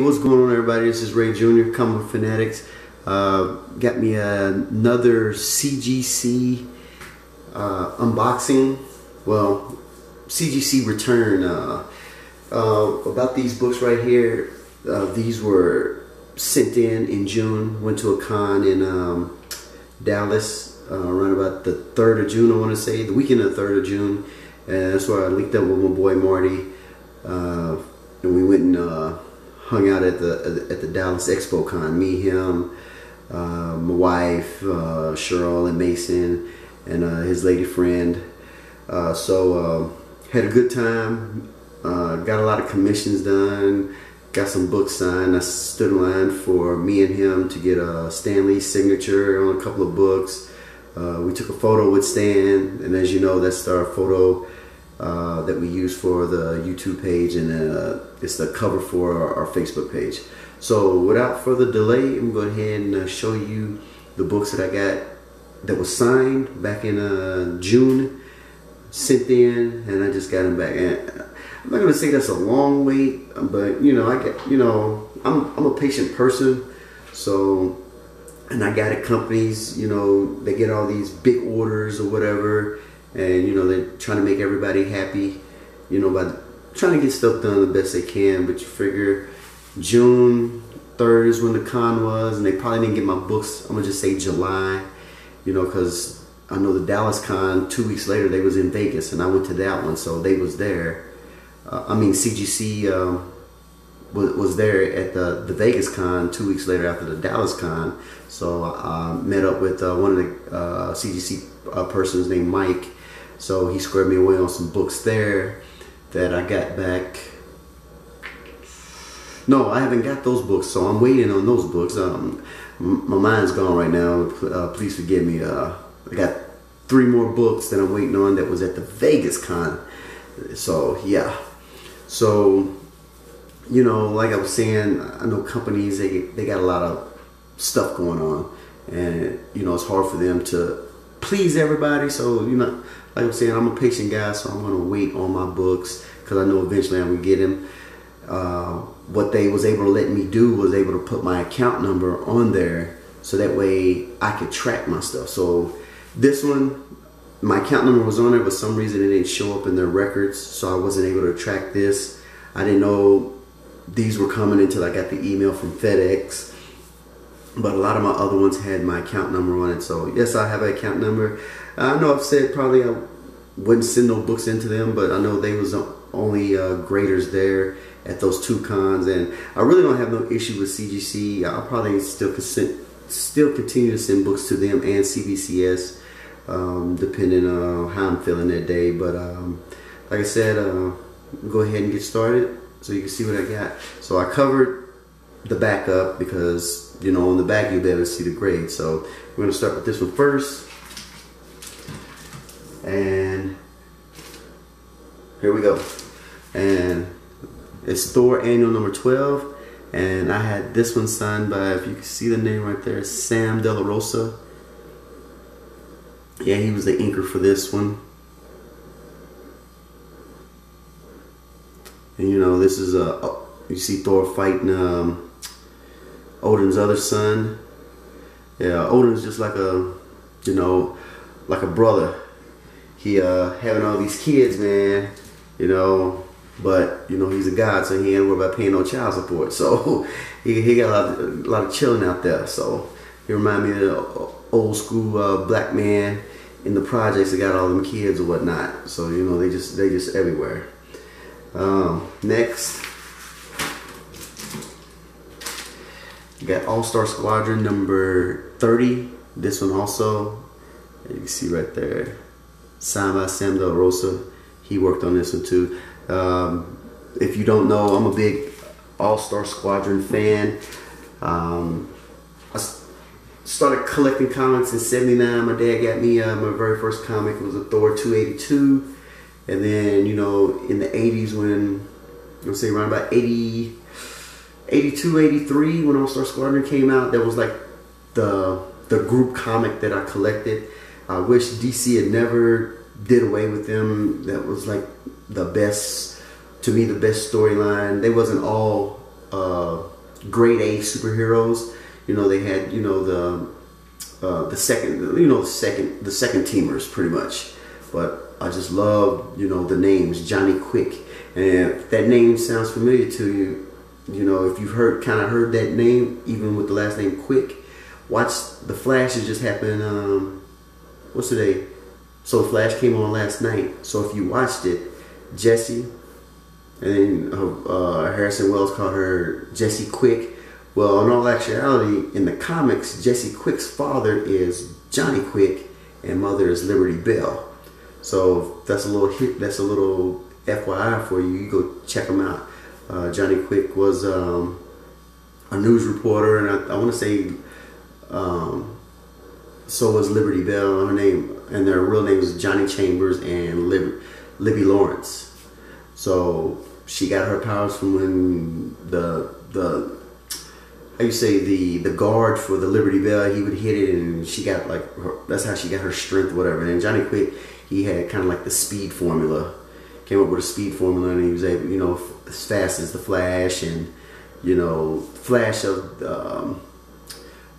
what's going on, everybody? This is Ray Jr. Comic Fanatics. Got me another CGC unboxing. Well, CGC return. About these books right here. These were sent in June. Went to a con in Dallas around about the 3rd of June, I want to say. The weekend of the 3rd of June. And that's where I linked up with my boy Marty. And we went and hung out at the Dallas Expo Con. Me, him, my wife, Cheryl and Mason, and his lady friend. So had a good time. Got a lot of commissions done. Got some books signed. I stood in line for me and him to get Stanley's signature on a couple of books. We took a photo with Stan, and as you know, that's our photo that we use for the YouTube page, and it's the cover for our Facebook page. So without further delay, I'm going to go ahead and show you the books that I got that was signed back in June, sent in, and I just got them back. And I'm not going to say that's a long wait, but I'm a patient person, so, and I got it, companies, they get all these big orders or whatever, and they're trying to make everybody happy, by trying to get stuff done the best they can. But you figure June 3rd is when the con was, and they probably didn't get my books, I'm gonna just say July, because I know the Dallas con 2 weeks later, they was in Vegas, and I went to that one, so they was there. CGC was there at the Vegas con 2 weeks later after the Dallas con. So I met up with one of the CGC persons named Mike. So he squared me away on some books there that I got back. No, I haven't got those books, so I'm waiting on those books. My mind's gone right now. Please forgive me. I got 3 more books that I'm waiting on that was at the Vegas con. So yeah. So, like I was saying, I know companies, they got a lot of stuff going on, and it's hard for them to please everybody. So like I was saying, I'm a patient guy, so I'm gonna wait on my books, because I know eventually I'm gonna get them. What they was able to let me do was able to put my account number on there, so that way I could track my stuff. So this one, my account number was on there, but for some reason it didn't show up in their records, so I wasn't able to track this. I didn't know these were coming until I got the email from FedEx, but a lot of my other ones had my account number on it. So yes, I have an account number. I know I've said probably I wouldn't send no books into them, but I know they was only graders there at those 2 cons, and I really don't have no issue with CGC. I'll probably still continue to send books to them and CBCS, depending on how I'm feeling that day. But like I said, go ahead and get started so you can see what I got. So I covered the back up because on the back you'll be able to see the grade. So we're going to start with this one first, and here we go. And it's Thor Annual number 12, and I had this one signed by, if you can see the name right there, Sam De La Rosa. Yeah, he was the inker for this one. And this is you see Thor fighting Odin's other son. Yeah, Odin's just like a like a brother. He having all these kids, man, but he's a god, so he ain't worried about paying no child support. So he got a lot of chilling out there. So he remind me of the old school black man in the projects that got all them kids or whatnot. So they just everywhere. Next, you got All-Star Squadron number 30. This one also, you can see right there, signed by Sam De La Rosa. He worked on this one too. If you don't know, I'm a big All-Star Squadron fan. I started collecting comics in '79. My dad got me my very first comic. It was a Thor 282. And then, in the 80s, when, let's say around about 82, 83, when All-Star Squadron came out, that was like the group comic that I collected. I wish DC had never did away with them. That was like the best, to me, the best storyline. They wasn't all grade A superheroes. You know, they had, you know, the second, you know, the second teamers pretty much. But I just love, you know, the names Johnny Quick, and if that name sounds familiar to you, you know, if you've kind of heard that name, even with the last name Quick, watch The Flash. Has just happened. What's today? So The Flash came on last night. So if you watched it, Jesse, and then Harrison Wells called her Jesse Quick. Well, in all actuality, in the comics, Jesse Quick's father is Johnny Quick, and mother is Liberty Bell. So that's a little FYI for you. You go check them out. Johnny Quick was a news reporter, and I want to say so was Liberty Bell. Her name and their real names is Johnny Chambers and Libby Lawrence. So she got her powers from when the how you say the guard for the Liberty Bell, he would hit it, and she got like that's how she got her strength, whatever. And Johnny Quick, he had kind of like the speed formula, came up with a speed formula, and he was able, you know, as fast as the Flash, and you know, Flash of the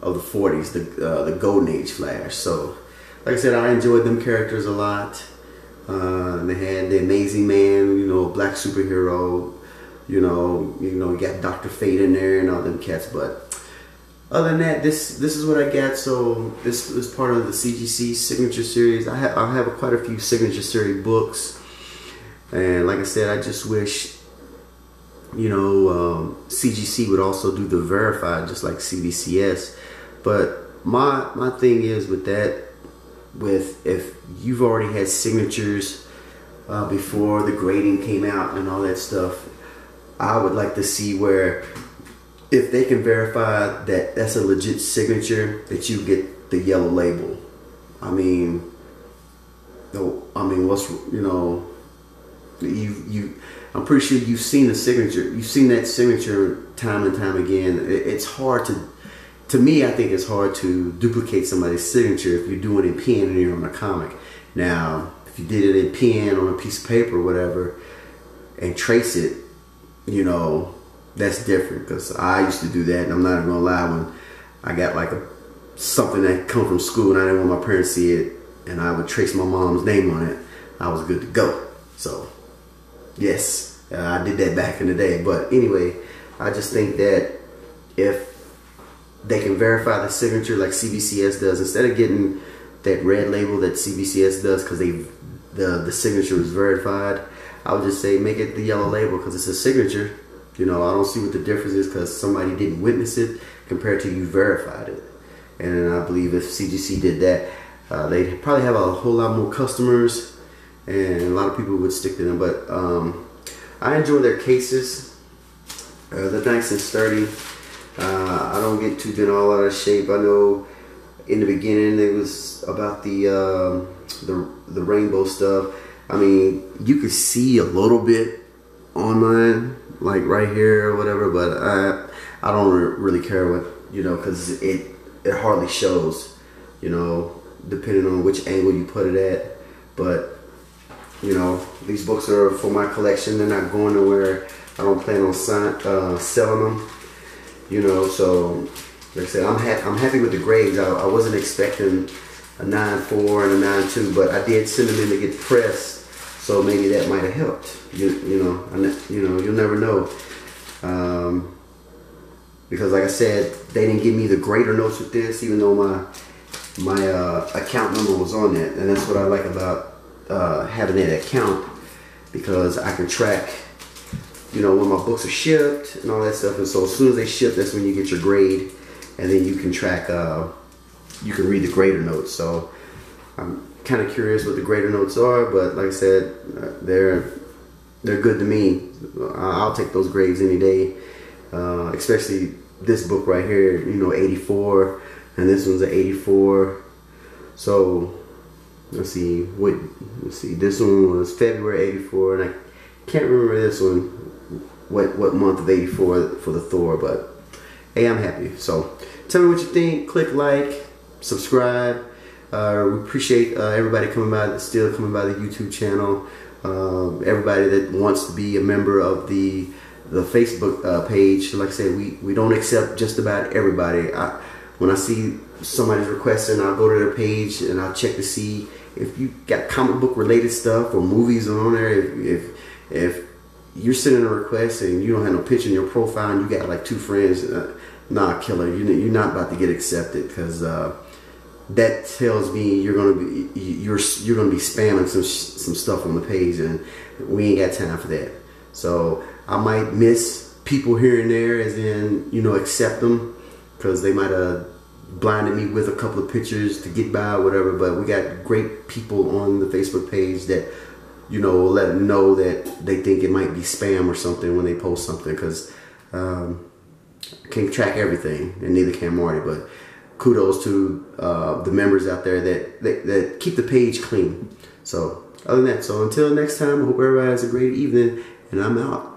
40s, the Golden Age Flash. So, like I said, I enjoyed them characters a lot. They had the Amazing Man, you know, black superhero. You know, you got Dr. Fate in there and all them cats. But other than that, this is what I got. So this is part of the CGC Signature Series. I have quite a few Signature Series books, and like I said, I just wish, you know, CGC would also do the verified, just like CBCS. But my thing is with that, if you've already had signatures before the grading came out and all that stuff, I would like to see where if they can verify that that's a legit signature, that you get the yellow label. I mean, what's, you know, I'm pretty sure you've seen the signature. You've seen that signature time and time again. It's hard to me, I think it's hard to duplicate somebody's signature if you're doing it in pen and you're on a comic. Now, if you did it in pen on a piece of paper or whatever and trace it, you know, that's different, because I used to do that, and I'm not even gonna lie, when I got like something that come from school and I didn't want my parents to see it, and I would trace my mom's name on it, I was good to go. So yes, I did that back in the day. But anyway, I just think that if they can verify the signature like CBCS does, instead of getting that red label that CBCS does because the signature is verified, I would just say make it the yellow label because it's a signature. You know, I don't see what the difference is, because somebody didn't witness it compared to you verified it. And I believe if CGC did that, they'd probably have a whole lot more customers, and a lot of people would stick to them. But I enjoy their cases. They're nice and sturdy. I don't get too bent all out of shape. I know in the beginning it was about the rainbow stuff. I mean, you could see a little bit on mine, like right here or whatever, but I don't really care what, you know, because it hardly shows, you know, depending on which angle you put it at. But you know, these books are for my collection. They're not going nowhere. I don't plan on selling them, you know. So like I said, I'm happy with the grades. I wasn't expecting a 9.4 and a 9.2, but I did send them in to get pressed, so maybe that might have helped. You know, you'll never know. Because like I said, they didn't give me the grader notes with this, even though my account number was on that, and that's what I like about having that account, because I can track, you know, when my books are shipped and all that stuff. And so as soon as they ship, that's when you get your grade, and then you can track, you can read the grader notes. So I'm kind of curious what the grader notes are, but like I said, they're good to me. I'll take those grades any day, especially this book right here, you know, 84, and this one's an 84. So let's see, this one was February 84, and I can't remember this one, what month of 84 for the Thor, but hey, I'm happy. So tell me what you think. Click like, subscribe. We appreciate everybody still coming by the YouTube channel. Everybody that wants to be a member of the the Facebook page. Like I said, we don't accept just about everybody. When I see somebody's requesting, I'll go to their page and I'll check to see if you got comic book related stuff or movies on there. If you're sending a request and you don't have no picture in your profile and you got like 2 friends, nah, killer, you're not about to get accepted, because that tells me you're gonna be spamming some stuff on the page, and we ain't got time for that. So I might miss people here and there, as in, you know, accept them because they might have blinded me with a couple of pictures to get by or whatever. But we got great people on the Facebook page that, you know, will let them know that they think it might be spam or something when they post something, because I can't track everything, and neither can Marty. But kudos to the members out there that keep the page clean. So other than that, so until next time, I hope everybody has a great evening, and I'm out.